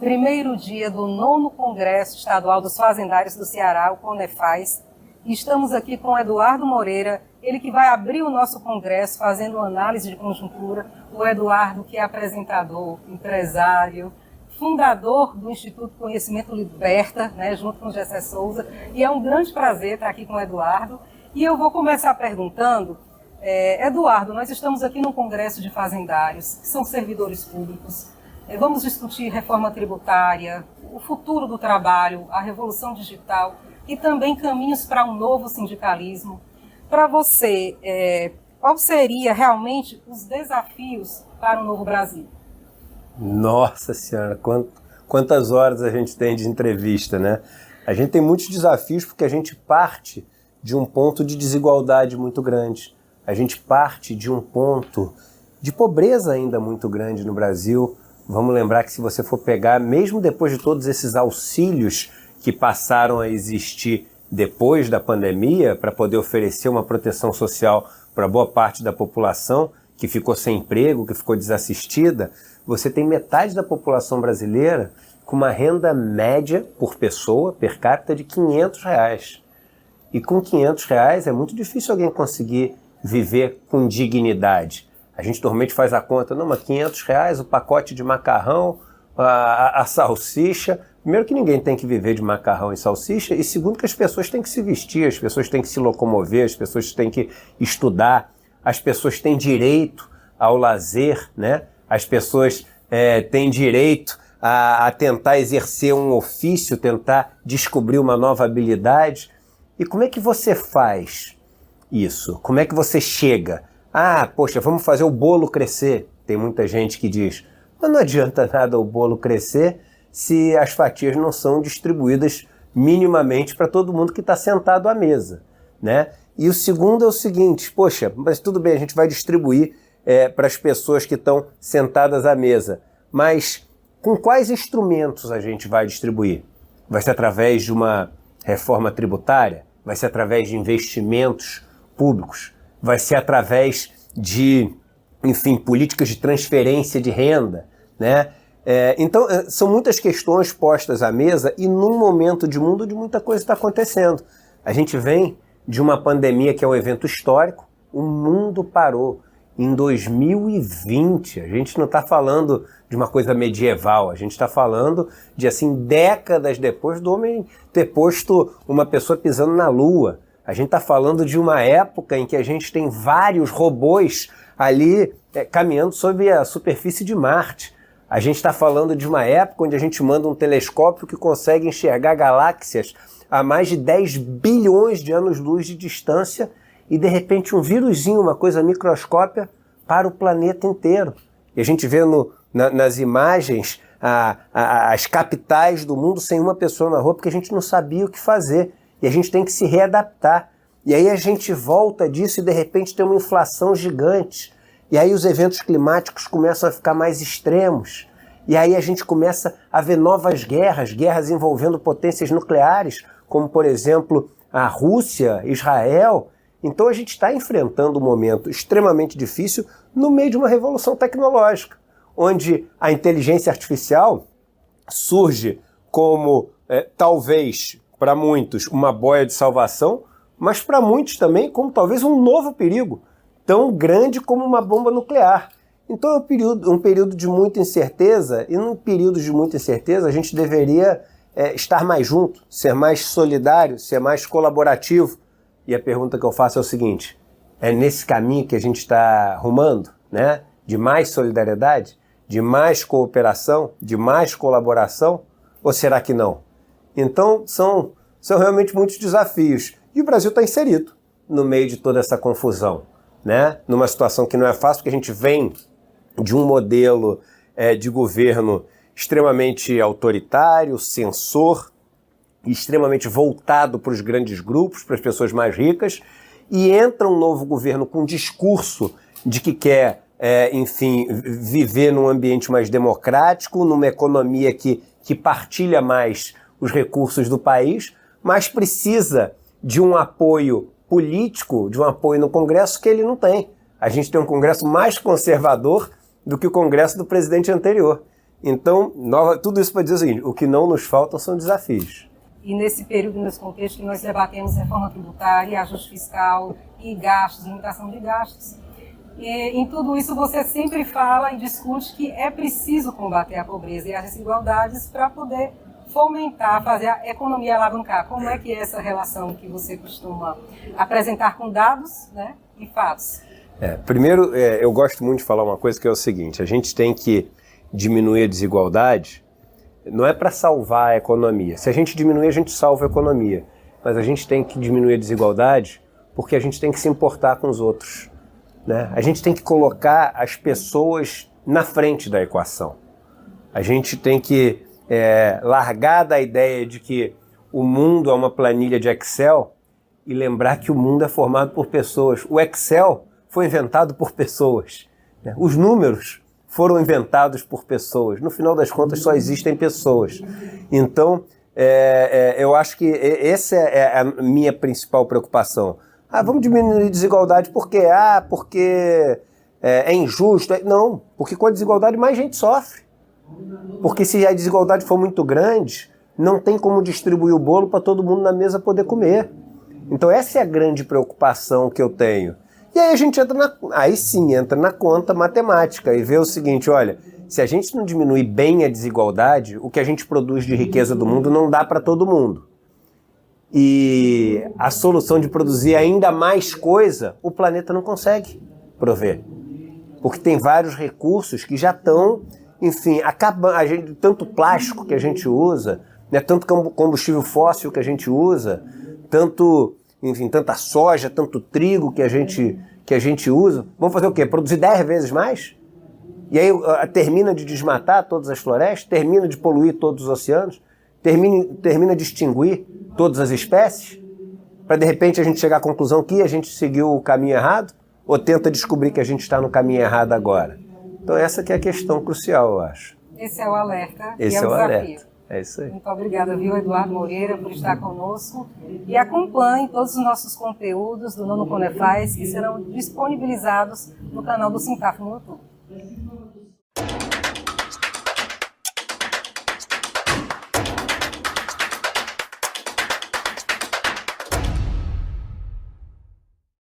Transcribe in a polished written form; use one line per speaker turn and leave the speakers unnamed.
primeiro dia do 9º Congresso Estadual dos Fazendários do Ceará, o CONEFAZ. E estamos aqui com Eduardo Moreira, ele que vai abrir o nosso congresso fazendo uma análise de conjuntura. O Eduardo, que é apresentador, empresário, fundador do Instituto Conhecimento Liberta, né, junto com o Gessé Souza. E é um grande prazer estar aqui com o Eduardo. E eu vou começar perguntando, Eduardo, nós estamos aqui no Congresso de Fazendários, que são servidores públicos. Vamos discutir reforma tributária, o futuro do trabalho, a revolução digital e também caminhos para um novo sindicalismo. Para você, qual seria realmente os desafios para o novo Brasil?
Nossa Senhora, quantas horas a gente tem de entrevista, né? A gente tem muitos desafios porque a gente parte de um ponto de desigualdade muito grande. A gente parte de um ponto de pobreza ainda muito grande no Brasil. Vamos lembrar que se você for pegar, mesmo depois de todos esses auxílios que passaram a existir depois da pandemia, para poder oferecer uma proteção social para boa parte da população que ficou sem emprego, que ficou desassistida, você tem metade da população brasileira com uma renda média por pessoa, per capita, de R$500. E com R$500 é muito difícil alguém conseguir viver com dignidade. A gente normalmente faz a conta, não, mas R$500, o pacote de macarrão, a salsicha. Primeiro que ninguém tem que viver de macarrão e salsicha, e segundo que as pessoas têm que se vestir, as pessoas têm que se locomover, as pessoas têm que estudar, as pessoas têm direito ao lazer, né? As pessoas têm direito a tentar exercer um ofício, tentar descobrir uma nova habilidade. E como é que você faz isso? Como é que você chega? Ah, poxa, vamos fazer o bolo crescer. Tem muita gente que diz, mas não adianta nada o bolo crescer se as fatias não são distribuídas minimamente para todo mundo que está sentado à mesa, né? E o segundo é o seguinte, poxa, mas tudo bem, a gente vai distribuir para as pessoas que estão sentadas à mesa, mas com quais instrumentos a gente vai distribuir? Vai ser através de uma reforma tributária? Vai ser através de investimentos públicos? Vai ser através de, enfim, políticas de transferência de renda, né? Então, são muitas questões postas à mesa e num momento de mundo onde muita coisa está acontecendo. A gente vem de uma pandemia que é um evento histórico, o mundo parou. Em 2020, a gente não está falando de uma coisa medieval, a gente está falando de, assim, décadas depois do homem ter posto uma pessoa pisando na Lua. A gente está falando de uma época em que a gente tem vários robôs ali caminhando sobre a superfície de Marte. A gente está falando de uma época onde a gente manda um telescópio que consegue enxergar galáxias a mais de 10 bilhões de anos-luz de distância e, de repente, um vírusinho, uma coisa microscópica, para o planeta inteiro. E a gente vê nas imagens as capitais do mundo sem uma pessoa na rua porque a gente não sabia o que fazer. E a gente tem que se readaptar. E aí a gente volta disso e, de repente, tem uma inflação gigante. E aí os eventos climáticos começam a ficar mais extremos. E aí a gente começa a ver novas guerras envolvendo potências nucleares, como, por exemplo, a Rússia, Israel. Então a gente está enfrentando um momento extremamente difícil no meio de uma revolução tecnológica, onde a inteligência artificial surge como, talvez, para muitos, uma boia de salvação, mas para muitos também como talvez um novo perigo, tão grande como uma bomba nuclear. Então é um período de muita incerteza, e num período de muita incerteza a gente deveria estar mais junto, ser mais solidário, ser mais colaborativo. E a pergunta que eu faço é o seguinte, é nesse caminho que a gente está rumando, né? De mais solidariedade, de mais cooperação, de mais colaboração, ou será que não? Então são realmente muitos desafios. E o Brasil está inserido no meio de toda essa confusão, né? Numa situação que não é fácil, porque a gente vem de um modelo de governo extremamente autoritário, censor, extremamente voltado para os grandes grupos, para as pessoas mais ricas, e entra um novo governo com um discurso de que quer, enfim, viver num ambiente mais democrático, numa economia que partilha mais os recursos do país, mas precisa de um apoio político, de um apoio no Congresso que ele não tem. A gente tem um Congresso mais conservador do que o Congresso do presidente anterior. Então, tudo isso para dizer o seguinte, o que não nos faltam são desafios.
E nesse período, nesse contexto, que nós debatemos reforma tributária, ajuste fiscal e gastos, limitação de gastos, e em tudo isso você sempre fala e discute que é preciso combater a pobreza e as desigualdades para poder fomentar, fazer a economia alavancar. Como é que é essa relação que você costuma apresentar com dados, né, e fatos?
Primeiro, eu gosto muito de falar uma coisa que é o seguinte, a gente tem que diminuir a desigualdade, não é para salvar a economia. Se a gente diminuir, a gente salva a economia. Mas a gente tem que diminuir a desigualdade porque a gente tem que se importar com os outros, né? A gente tem que colocar as pessoas na frente da equação. A gente tem que largar da ideia de que o mundo é uma planilha de Excel e lembrar que o mundo é formado por pessoas. O Excel foi inventado por pessoas, né? Os números foram inventados por pessoas. No final das contas, só existem pessoas. Então, eu acho que essa é a minha principal preocupação. Vamos diminuir a desigualdade por quê? Porque é injusto. Não, porque com a desigualdade mais gente sofre. Porque se a desigualdade for muito grande, não tem como distribuir o bolo para todo mundo na mesa poder comer. Então essa é a grande preocupação que eu tenho. E aí a gente entra na conta matemática e vê o seguinte, olha, se a gente não diminuir bem a desigualdade, o que a gente produz de riqueza do mundo não dá para todo mundo. E a solução de produzir ainda mais coisa, o planeta não consegue prover. Porque tem vários recursos que já estão, enfim, acabando. Tanto plástico que a gente usa, né, tanto combustível fóssil que a gente usa, tanta soja, tanto trigo que a gente usa. Vamos fazer o quê? Produzir 10 vezes mais? E aí termina de desmatar todas as florestas, termina de poluir todos os oceanos, termina de extinguir todas as espécies, para de repente a gente chegar à conclusão que a gente seguiu o caminho errado, ou tenta descobrir que a gente está no caminho errado agora. Então essa que é a questão crucial, eu acho.
Esse é o alerta
e é o
desafio.
Alerta. É isso aí.
Muito obrigada, viu, Eduardo Moreira, por estar conosco. E acompanhe todos os nossos conteúdos do Nono Conefaz, que serão disponibilizados no canal do Sintaf no YouTube.